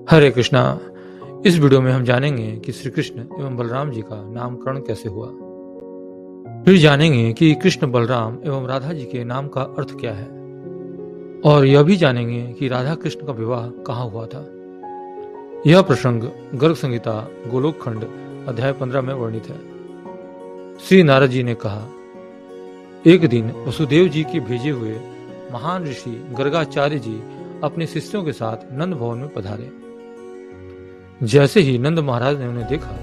हरे कृष्णा। इस वीडियो में हम जानेंगे कि श्री कृष्ण एवं बलराम जी का नामकरण कैसे हुआ। फिर जानेंगे कि कृष्ण बलराम एवं राधा जी के नाम का अर्थ क्या है और यह भी जानेंगे कि राधा कृष्ण का विवाह कहाँ हुआ था। यह प्रसंग गर्ग संहिता गोलोक खंड अध्याय 15 में वर्णित है। श्री नारद जी ने कहा, एक दिन वसुदेव जी के भेजे हुए महान ऋषि गर्गाचार्य जी अपने शिष्यों के साथ नंद भवन में पधारे। जैसे ही नंद महाराज ने उन्हें देखा,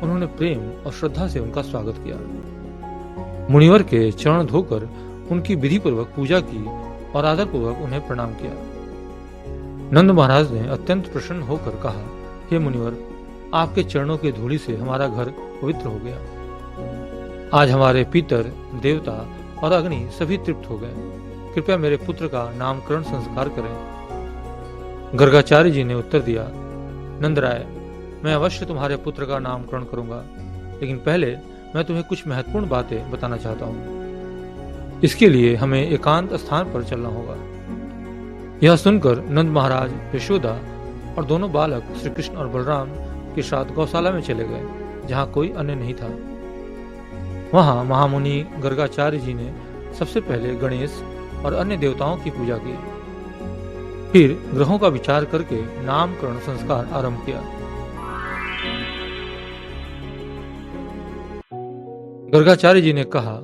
उन्होंने प्रेम और श्रद्धा से उनका स्वागत किया। मुनिवर के चरण धोकर उनकी विधि पूर्वक पूजा की और आदर पूर्वक उन्हें प्रणाम किया। नंद महाराज ने अत्यंत प्रसन्न होकर कहा, हे मुनिवर, आपके चरणों की धूलि से हमारा घर पवित्र हो गया। आज हमारे पितर, देवता और अग्नि सभी तृप्त हो गए। कृपया मेरे पुत्र का नामकरण संस्कार करें। गर्गाचार्य जी ने उत्तर दिया, नंदराय, मैं अवश्य तुम्हारे पुत्र का नामकरण करूंगा, लेकिन पहले मैं तुम्हें कुछ महत्वपूर्ण बातें बताना चाहता हूँ। इसके लिए हमें एकांत स्थान पर चलना होगा। यह सुनकर नंद महाराज, यशोदा और दोनों बालक श्री कृष्ण और बलराम के साथ गौशाला में चले गए, जहाँ कोई अन्य नहीं था। वहां महामुनि गर्गाचार्य जी ने सबसे पहले गणेश और अन्य देवताओं की पूजा की। फिर ग्रहों का विचार करके नामकरण संस्कार आरंभ किया। गर्गाचार्य जी ने कहा,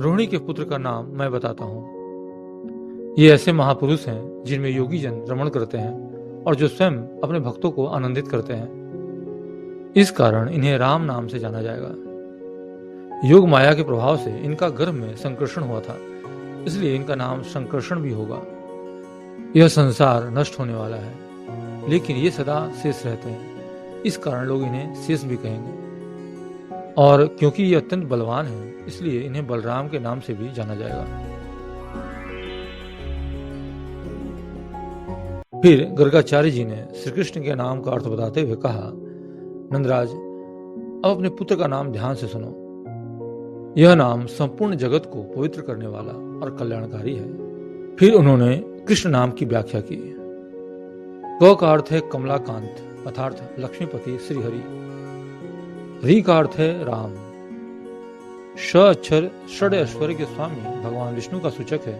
रोहिणी के पुत्र का नाम मैं बताता हूँ। ये ऐसे महापुरुष हैं जिनमें योगी जन रमण करते हैं और जो स्वयं अपने भक्तों को आनंदित करते हैं। इस कारण इन्हें राम नाम से जाना जाएगा। योग माया के प्रभाव से इनका गर्भ में संकर्षण हुआ था, इसलिए इनका नाम संकर्षण भी होगा। यह संसार नष्ट होने वाला है, लेकिन ये सदा शेष रहते हैं, इस कारण लोग इन्हें शेष भी कहेंगे। और क्योंकि ये अत्यंत बलवान हैं, इसलिए इन्हें बलराम के नाम से भी जाना जाएगा। फिर गर्गाचार्य जी ने श्री कृष्ण के नाम का अर्थ बताते हुए कहा, नंदराज, अब अपने पुत्र का नाम ध्यान से सुनो। यह नाम संपूर्ण जगत को पवित्र करने वाला और कल्याणकारी है। फिर उन्होंने कृष्ण नाम की व्याख्या की। क का अर्थ है कमलाकांत, अर्थात लक्ष्मीपति श्री हरि। री का अर्थ है राम। श अक्षर षड ऐश्वर्य के स्वामी भगवान विष्णु का सूचक है।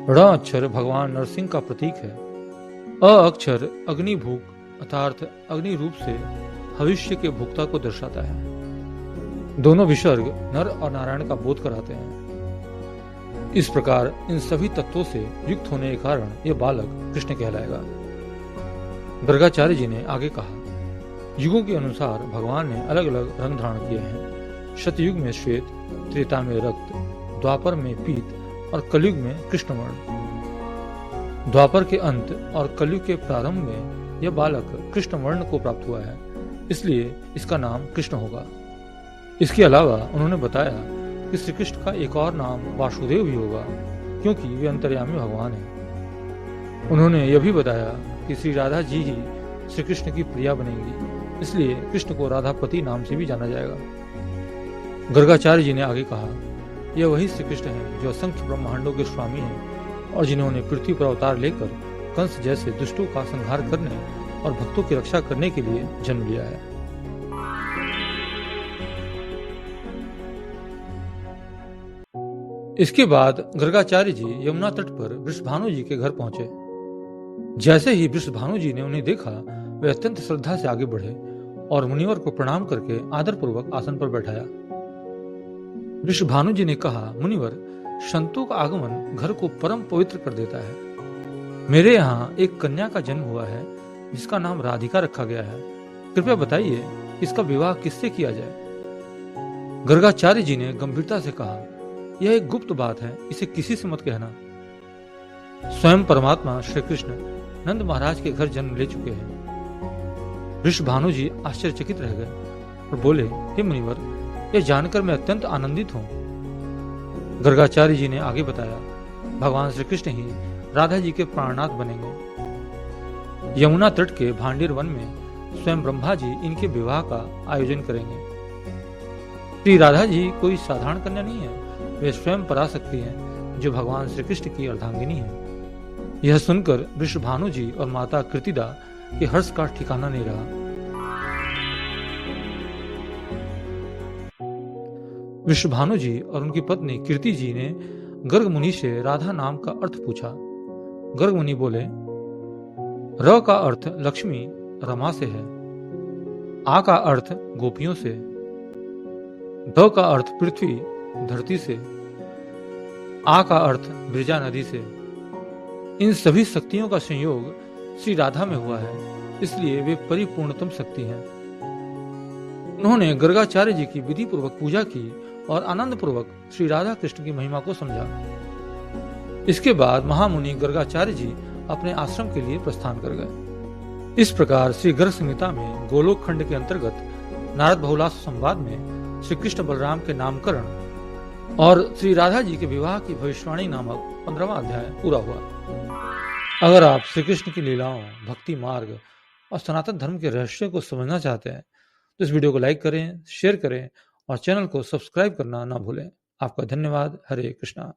ण अक्षर भगवान नरसिंह का प्रतीक है। अ अक्षर अग्निभूक अर्थात अग्नि रूप से भविष्य के भुक्ता को दर्शाता है। दोनों विसर्ग नर और नारायण का बोध कराते हैं। इस प्रकार इन सभी तत्वों से युक्त होने के कारण यह बालक कृष्ण कहलाएगा। गर्गाचार्य जी ने आगे कहा, युगों के अनुसार भगवान ने अलग अलग रंग धारण किए हैं। सतयुग में श्वेत, त्रेता में रक्त, द्वापर में पीत और कलयुग में कृष्ण वर्ण। द्वापर के अंत और कलयुग के प्रारंभ में यह बालक कृष्ण वर्ण को प्राप्त हुआ है, इसलिए इसका नाम कृष्ण होगा। इसके अलावा उन्होंने बताया कि श्री कृष्ण का एक और नाम वासुदेव भी होगा, क्योंकि वे अंतर्यामी भगवान हैं। उन्होंने यह भी बताया कि श्री राधा जी ही श्री कृष्ण की प्रिया बनेंगी, इसलिए कृष्ण को राधापति नाम से भी जाना जाएगा। गर्गाचार्य जी ने आगे कहा, यह वही श्री कृष्ण है जो असंख्य ब्रह्मांडों के स्वामी हैं और जिन्होंने पृथ्वी पर अवतार लेकर कंस जैसे दुष्टों का संहार करने और भक्तों की रक्षा करने के लिए जन्म लिया है। इसके बाद गर्गाचार्य जी यमुना तट पर वृषभानु जी के घर पहुंचे। जैसे ही वृषभानु जी ने उन्हें देखा, वे अत्यंत श्रद्धा से आगे बढ़े और मुनिवर को प्रणाम करके आदर पूर्वक आसन पर बैठाया। वृषभानु जी ने कहा, मुनिवर, संतों का आगमन घर को परम पवित्र कर देता है। मेरे यहाँ एक कन्या का जन्म हुआ है जिसका नाम राधिका रखा गया है। कृपया बताइए इसका विवाह किससे किया जाए। गर्गाचार्य जी ने गंभीरता से कहा, यह एक गुप्त बात है, इसे किसी से मत कहना। स्वयं परमात्मा श्री कृष्ण नंद महाराज के घर जन्म ले चुके हैं। वृषभानु जी आश्चर्यचकित रह गए और बोले, हे मुनिवर, यह जानकर मैं अत्यंत आनंदित हूँ। गर्गाचार्य जी ने आगे बताया, भगवान श्री कृष्ण ही राधा जी के प्राणनाथ बनेंगे। यमुना तट के भांडीर वन में स्वयं ब्रह्मा जी इनके विवाह का आयोजन करेंगे। श्री राधा जी कोई साधारण कन्या नहीं है, वे स्वयं पराशक्ति हैं जो भगवान श्री कृष्ण की अर्धांगिनी है। यह सुनकर वृषभानु जी और माता कृतिदा कि हर्ष का ठिकाना नहीं रहा। विश्वभानु जी और उनकी पत्नी कीर्ति जी ने गर्ग मुनि से राधा नाम का अर्थ पूछा। गर्ग मुनि बोले, र का अर्थ लक्ष्मी रमा से है, आ का अर्थ गोपियों से, ध का अर्थ पृथ्वी धरती से, आ का अर्थ ब्रिजा नदी से। इन सभी शक्तियों का संयोग श्री राधा में हुआ है, इसलिए वे परिपूर्णतम शक्ति हैं। उन्होंने गर्गाचार्य जी की विधि पूर्वक पूजा की और आनंद पूर्वक श्री राधा कृष्ण की महिमा को समझा। इसके बाद महामुनि गर्गाचार्य जी अपने आश्रम के लिए प्रस्थान कर गए। इस प्रकार श्री गर्ग संहिता में गोलोक खंड के अंतर्गत नारद बहुलास संवाद में श्री कृष्ण बलराम के नामकरण और श्री राधा जी के विवाह की भविष्यवाणी नामक 15वां अध्याय पूरा हुआ। अगर आप श्री कृष्ण की लीलाओं, भक्ति मार्ग और सनातन धर्म के रहस्यों को समझना चाहते हैं तो इस वीडियो को लाइक करें, शेयर करें और चैनल को सब्सक्राइब करना ना भूलें। आपका धन्यवाद। हरे कृष्णा।